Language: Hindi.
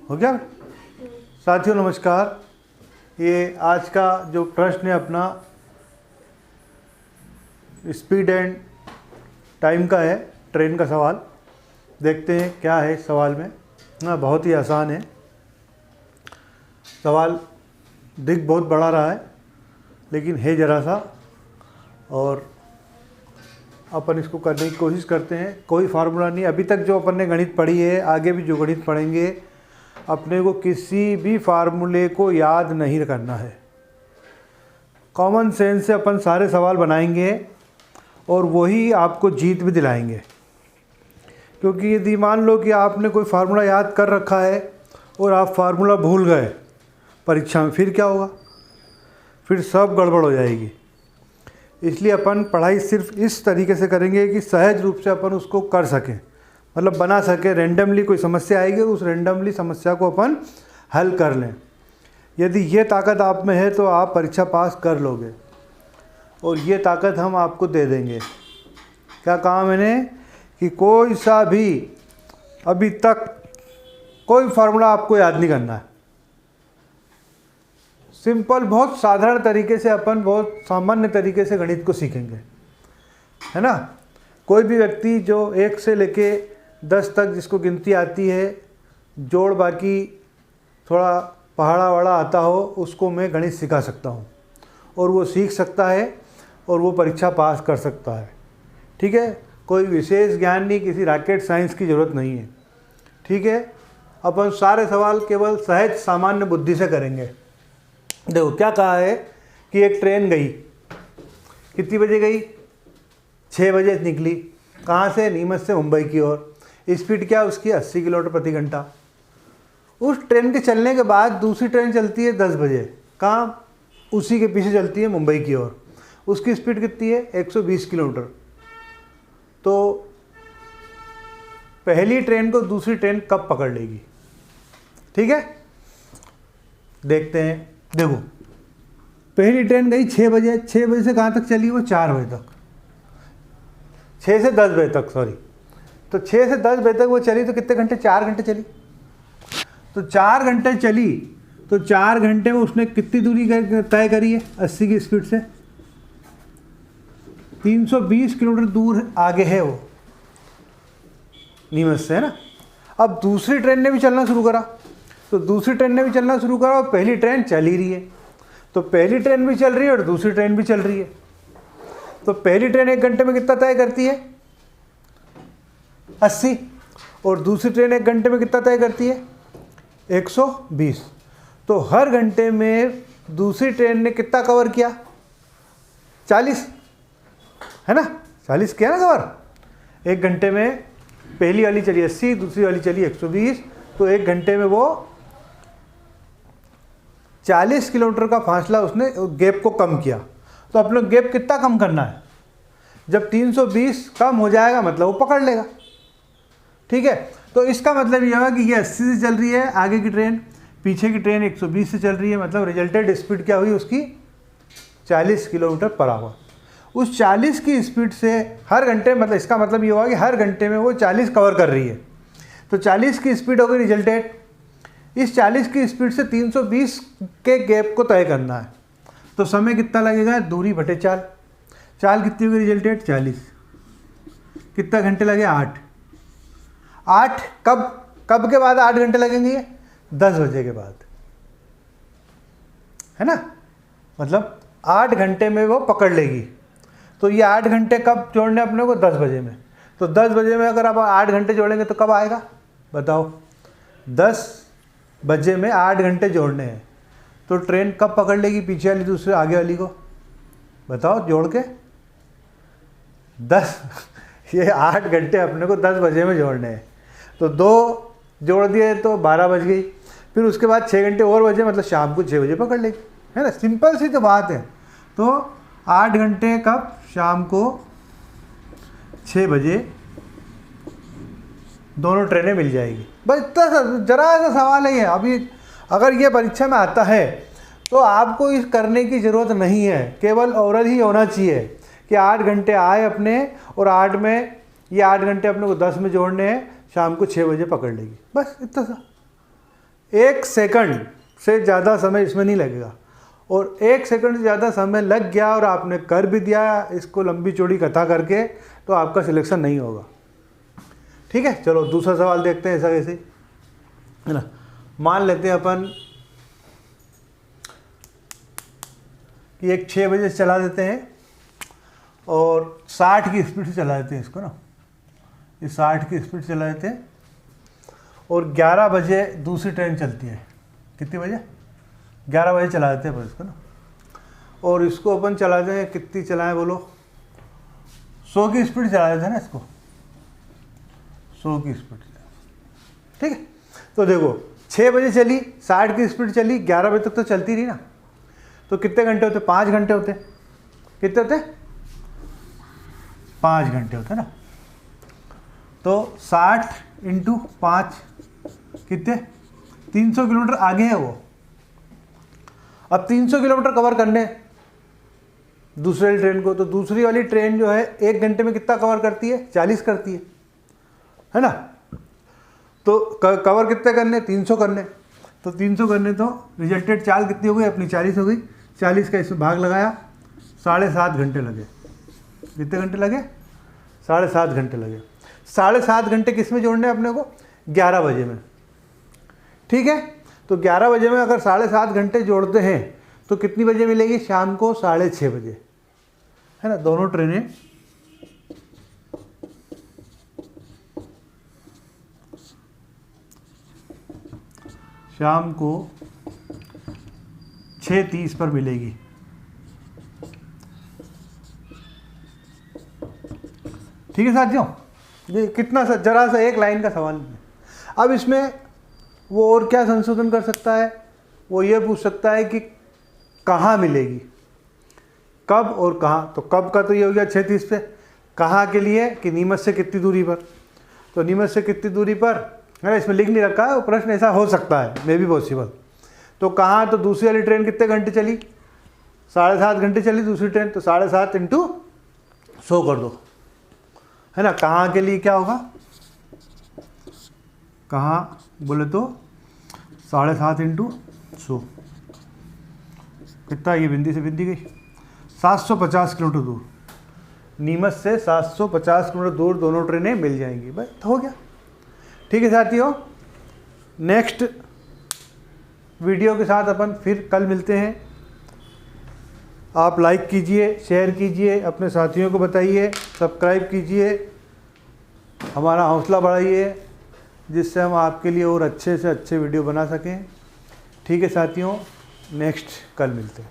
हो गया साथियों, नमस्कार। ये आज का जो प्रश्न है अपना स्पीड एंड टाइम का है, ट्रेन का सवाल। देखते हैं क्या है इस सवाल में। ना बहुत ही आसान है सवाल, दिख बहुत बड़ा रहा है लेकिन है ज़रा सा, और अपन इसको करने की कोशिश करते हैं। कोई फार्मूला नहीं, अभी तक जो अपन ने गणित पढ़ी है, आगे भी जो गणित पढ़ेंगे, अपने को किसी भी फार्मूले को याद नहीं करना है। कॉमन सेंस से अपन सारे सवाल बनाएंगे और वही आपको जीत भी दिलाएंगे। क्योंकि यदि मान लो कि आपने कोई फार्मूला याद कर रखा है और आप फार्मूला भूल गए परीक्षा में, फिर क्या होगा? फिर सब गड़बड़ हो जाएगी। इसलिए अपन पढ़ाई सिर्फ इस तरीके से करेंगे कि सहज रूप से अपन उसको कर सकें, मतलब बना सके। रेंडमली कोई समस्या आएगी, उस रेंडमली समस्या को अपन हल कर लें। यदि ये ताकत आप में है तो आप परीक्षा पास कर लोगे, और ये ताकत हम आपको दे देंगे। क्या कहा मैंने? कि कोई सा भी अभी तक कोई फार्मूला आपको याद नहीं करना है। सिंपल, बहुत साधारण तरीके से अपन बहुत सामान्य तरीके से गणित को सीखेंगे, है ना। कोई भी व्यक्ति जो 1 से लेके 10 तक जिसको गिनती आती है, जोड़ बाकी थोड़ा पहाड़ा वड़ा आता हो, उसको मैं गणित सिखा सकता हूँ और वो सीख सकता है और वो परीक्षा पास कर सकता है। ठीक है, कोई विशेष ज्ञान नहीं, किसी रॉकेट साइंस की ज़रूरत नहीं है। ठीक है, अपन सारे सवाल केवल सहज सामान्य बुद्धि से करेंगे। देखो क्या कहा है कि एक ट्रेन गई, कितनी बजे गई? 6 बजे निकली। कहाँ से? नीमच से मुंबई की ओर। स्पीड क्या उसकी? 80 किलोमीटर प्रति घंटा। उस ट्रेन के चलने के बाद दूसरी ट्रेन चलती है 10 बजे। कहाँ? उसी के पीछे चलती है मुंबई की ओर। उसकी स्पीड कितनी है? 120 किलोमीटर। तो पहली ट्रेन को दूसरी ट्रेन कब पकड़ लेगी? ठीक है, देखते हैं। देखो, पहली ट्रेन गई 6 बजे। 6 बजे से कहाँ तक चली? वो 4 बजे तक। 6 से 10 बजे तक, सॉरी। तो 6 से 10 बजे तक वो चली, तो कितने घंटे? 4 घंटे चली। तो 4 घंटे चली, तो 4 घंटे में उसने कितनी दूरी तय करी है 80 की स्पीड से? 320 किलोमीटर दूर आगे है वो नीमच से, है ना। अब दूसरी ट्रेन ने भी चलना शुरू करा, तो दूसरी ट्रेन ने भी चलना शुरू करा और पहली ट्रेन चल ही रही है। तो पहली ट्रेन भी चल रही है और दूसरी ट्रेन भी चल रही है। तो पहली ट्रेन 1 घंटे में कितना तय करती है? 80। और दूसरी ट्रेन 1 घंटे में कितना तय करती है? 120। तो हर घंटे में दूसरी ट्रेन ने कितना कवर किया? 40, है ना। 40 किया ना कवर। 1 घंटे में पहली वाली चली 80, दूसरी वाली चली 120, तो 1 घंटे में वो 40 किलोमीटर का फासला उसने गैप को कम किया। तो अपने गैप कितना कम करना है? जब 320 कम हो जाएगा मतलब वो पकड़ लेगा। ठीक है, तो इसका मतलब यह है कि ये 80 से चल रही है आगे की ट्रेन, पीछे की ट्रेन 120 से चल रही है, मतलब रिजल्टेड स्पीड क्या हुई उसकी? 40 किलोमीटर पर आवर। उस 40 की स्पीड से हर घंटे, मतलब इसका मतलब ये हुआ कि हर घंटे में वो 40 कवर कर रही है। तो 40 की स्पीड हो गई रिजल्टेड। इस 40 की स्पीड से 320 के गैप को तय करना है। तो समय कितना लगेगा? दूरी बटे चाल। चाल कितनी होगी रिजल्टेड? 40। कितना घंटे लगे? 8। 8 कब के बाद 8 घंटे लगेंगे? 10 बजे के बाद, है ना। मतलब 8 घंटे में वो पकड़ लेगी। तो ये 8 घंटे कब जोड़ने अपने को? 10 बजे में। तो 10 बजे में अगर आप 8 घंटे जोड़ेंगे तो कब आएगा बताओ? 10 बजे में 8 घंटे जोड़ने हैं, तो ट्रेन कब पकड़ लेगी पीछे वाली दूसरे आगे वाली को? बताओ जोड़ के। 10 ये 8 घंटे अपने को 10 बजे में जोड़ने हैं, तो 2 जोड़ दिए तो 12 बज गई। फिर उसके बाद 6 घंटे और बजे, मतलब शाम को 6 बजे पकड़ लेगी, है ना। सिंपल सी तो बात है। तो 8 घंटे कब? शाम को 6 बजे दोनों ट्रेनें मिल जाएगी। बस इतना सा जरा सा सवाल है ये। अभी अगर ये परीक्षा में आता है तो आपको इस करने की ज़रूरत नहीं है, केवल ओरल ही होना चाहिए कि 8 घंटे आए अपने, और 8 में ये 8 घंटे अपने को 10 में जोड़ने हैं, शाम को 6 बजे पकड़ लेगी। बस इतना सा। 1 सेकंड से ज़्यादा समय इसमें नहीं लगेगा, और 1 सेकंड से ज़्यादा समय लग गया और आपने कर भी दिया इसको लंबी चौड़ी कथा करके, तो आपका सिलेक्शन नहीं होगा। ठीक है, चलो दूसरा सवाल देखते हैं ऐसा कैसे, है ना। मान लेते हैं अपन कि एक 6 बजे चला देते हैं और 60 की स्पीड से चला देते हैं इसको ना, ये 60 की स्पीड चला देते हैं और 11 बजे दूसरी ट्रेन चलती है। कितने बजे? 11 बजे चला देते हैं अपन इसको ना, और इसको अपन चलाते हैं, कितनी चलाएं बोलो, 100 की स्पीड चला देते हैं ना इसको, 100 की स्पीड। ठीक है, तो देखो 6 बजे चली, 60 की स्पीड चली, 11 बजे तक तो चलती रही ना, तो कितने घंटे होते? 5 घंटे होते। कितने होते? 5 घंटे होते ना। तो 60 × 5 कितने? 300 किलोमीटर आगे है वो। अब 300 किलोमीटर कवर करने दूसरी वाली ट्रेन को, तो दूसरी वाली ट्रेन जो है 1 घंटे में कितना कवर करती है? 40 करती है ना। तो कवर कितने करने? 300 करने। तो 300 करने तो रिजेक्टेड चाल कितनी हो गई अपनी? 40 हो गई। 40 का इसमें भाग लगाया, 7.5 घंटे लगे। कितने घंटे लगे? 7.5 घंटे लगे। 7.5 घंटे किस में जोड़ने अपने को? 11 बजे में। ठीक है, तो 11 बजे में अगर 7.5 घंटे जोड़ते हैं तो कितनी बजे मिलेगी? शाम को 6:30 बजे, है ना। दोनों ट्रेनें शाम को 6:30 पर मिलेगी। ठीक है साथियों, ये कितना सा जरा सा एक लाइन का सवाल है। अब इसमें वो और क्या संशोधन कर सकता है? वो ये पूछ सकता है कि कहाँ मिलेगी, कब और कहाँ। तो कब का तो ये हो गया 6:30 पे। कहाँ के लिए कि नीमच से कितनी दूरी पर, तो नीमच से कितनी दूरी पर, है ना, इसमें लिख नहीं रखा है, वो प्रश्न ऐसा हो सकता है, मे बी पॉसिबल। तो कहाँ, तो दूसरी वाली ट्रेन कितने घंटे चली? 7.5 घंटे चली दूसरी ट्रेन, तो 7.5 × 100 कर दो, है ना। कहाँ के लिए क्या होगा? कहाँ बोले तो 7.5 × 100 कितना? ये बिंदी से बिंदी गई 750 किलोमीटर दूर। नीमच से 750 किलोमीटर दूर दोनों ट्रेनें मिल जाएंगी। बस हो गया। ठीक है साथियों, नेक्स्ट वीडियो के साथ अपन फिर कल मिलते हैं। आप लाइक कीजिए, शेयर कीजिए, अपने साथियों को बताइए, सब्सक्राइब कीजिए, हमारा हौसला बढ़ाइए, जिससे हम आपके लिए और अच्छे से अच्छे वीडियो बना सकें। ठीक है साथियों, नेक्स्ट कल मिलते हैं।